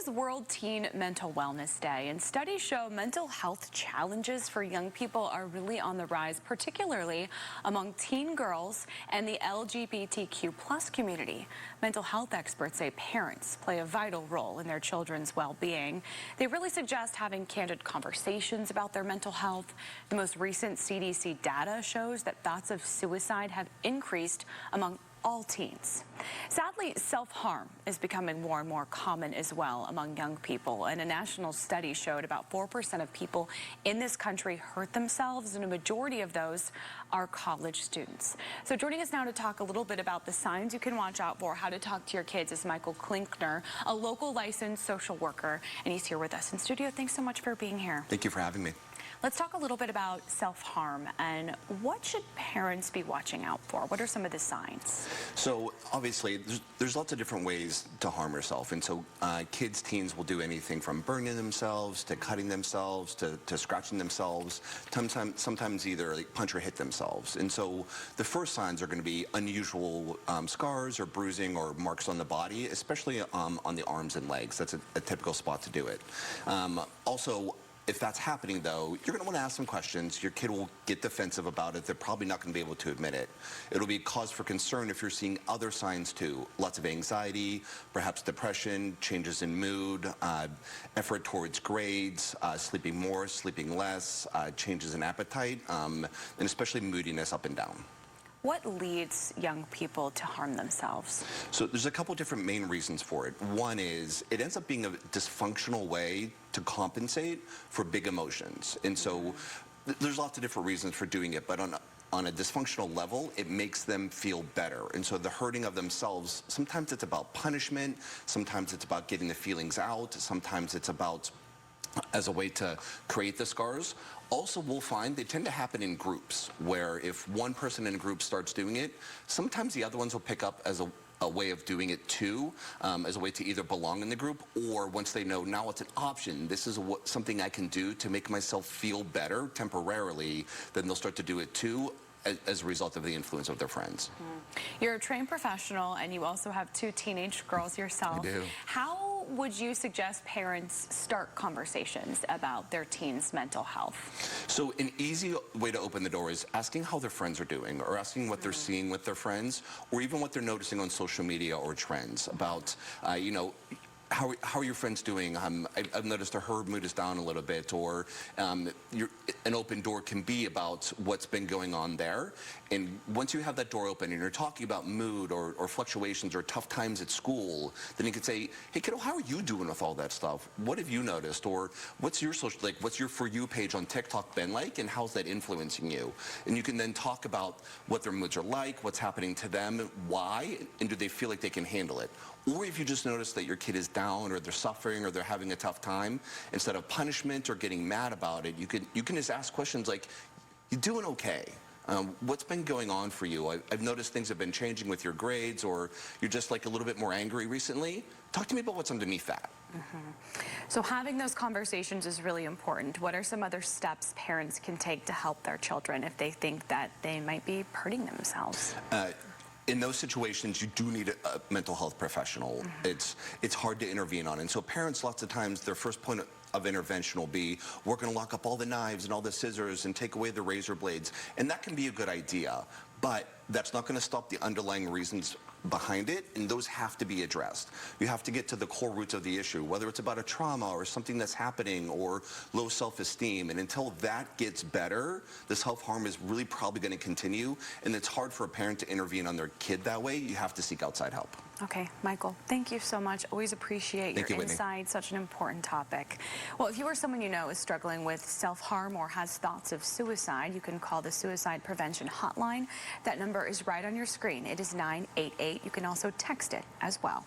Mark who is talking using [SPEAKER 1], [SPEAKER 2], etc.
[SPEAKER 1] is World Teen Mental Wellness Day, and studies show mental health challenges for young people are really on the rise, particularly among teen girls and the LGBTQ+ community. Mental health experts say parents play a vital role in their children's well-being. They really suggest having candid conversations about their mental health. The most recent CDC data shows that thoughts of suicide have increased among all teens. Sadly, self-harm is becoming more and more common as well among young people, and a national study showed about 4% of people in this country hurt themselves, and a majority of those are college students. So joining us now to talk a little bit about the signs you can watch out for, how to talk to your kids, is Michael KLINKNER, a local licensed social worker, and he's here with us in studio. Thanks so much for being here.
[SPEAKER 2] Thank you for having me.
[SPEAKER 1] Let's talk a little bit about self-harm and what should parents be watching out for? What are some of the signs?
[SPEAKER 2] So obviously there's lots of different ways to harm yourself, and so kids, teens will do anything from burning themselves to cutting themselves to scratching themselves, sometimes either like punch or hit themselves. And so the first signs are going to be unusual scars or bruising or marks on the body, especially on the arms and legs. That's a typical spot to do it. Also, if that's happening, though, you're going to want to ask some questions. Your kid will get defensive about it. They're probably not going to be able to admit it. It'll be a cause for concern if you're seeing other signs, too. Lots of anxiety, perhaps depression, changes in mood, effort towards grades, sleeping more, sleeping less, changes in appetite, and especially moodiness up and down.
[SPEAKER 1] What leads young people to harm themselves?
[SPEAKER 2] So there's a couple different main reasons for it. One is it ends up being a dysfunctional way to compensate for big emotions. And so there's lots of different reasons for doing it, but on a dysfunctional level, it makes them feel better. And so the hurting of themselves, sometimes it's about punishment, sometimes it's about getting the feelings out, sometimes it's about as a way to create the scars. Also, we'll find they tend to happen in groups, where if one person in a group starts doing it, sometimes the other ones will pick up as a way of doing it too, as a way to either belong in the group, or once they know now it's an option, this is something I can do to make myself feel better temporarily, then they'll start to do it too, as a result of the influence of their friends.
[SPEAKER 1] You're a trained professional, and you also have 2 teenage girls yourself.
[SPEAKER 2] I do.
[SPEAKER 1] How would you suggest parents start conversations about their teens' mental health? So
[SPEAKER 2] an easy way to open the door is asking how their friends are doing, or asking what they're seeing with their friends, or even what they're noticing on social media or trends about, you know, how are your friends doing? I've noticed her mood is down a little bit, or an open door can be about what's been going on there. And once you have that door open and you're talking about mood or fluctuations or tough times at school, then you could say, hey kiddo, how are you doing with all that stuff? What have you noticed? Or what's your what's your For You page on TikTok been like, and how's that influencing you? And you can then talk about what their moods are like, what's happening to them, why, and do they feel like they can handle it? Or if you just notice that your kid is down, or they're suffering, or they're having a tough time, instead of punishment or getting mad about it, you can just ask questions like, you doing okay? What's been going on for you? I've noticed things have been changing with your grades, or you're just like a little bit more angry recently. Talk to me about what's underneath that.
[SPEAKER 1] So having those conversations is really important. What are some other steps parents can take to help their children if they think that they might be hurting themselves?
[SPEAKER 2] In those situations, you do need a mental health professional. It's hard to intervene on. And so parents, lots of times, their first point of intervention will be, we're going to lock up all the knives and all the scissors and take away the razor blades. And that can be a good idea, but that's not going to stop the underlying reasons behind it, and those have to be addressed. You have to get to the core roots of the issue, whether it's about a trauma or something that's happening or low self-esteem. And until that gets better, the self-harm is really probably going to continue, and it's hard for a parent to intervene on their kid that way. You have to seek outside help.
[SPEAKER 1] Okay, Michael, thank you so much. Always appreciate your insight. Such an important topic. Well, if you or someone you know is struggling with self-harm or has thoughts of suicide, you can call the Suicide Prevention Hotline. That number is right on your screen. It is 988. You can also text it as well.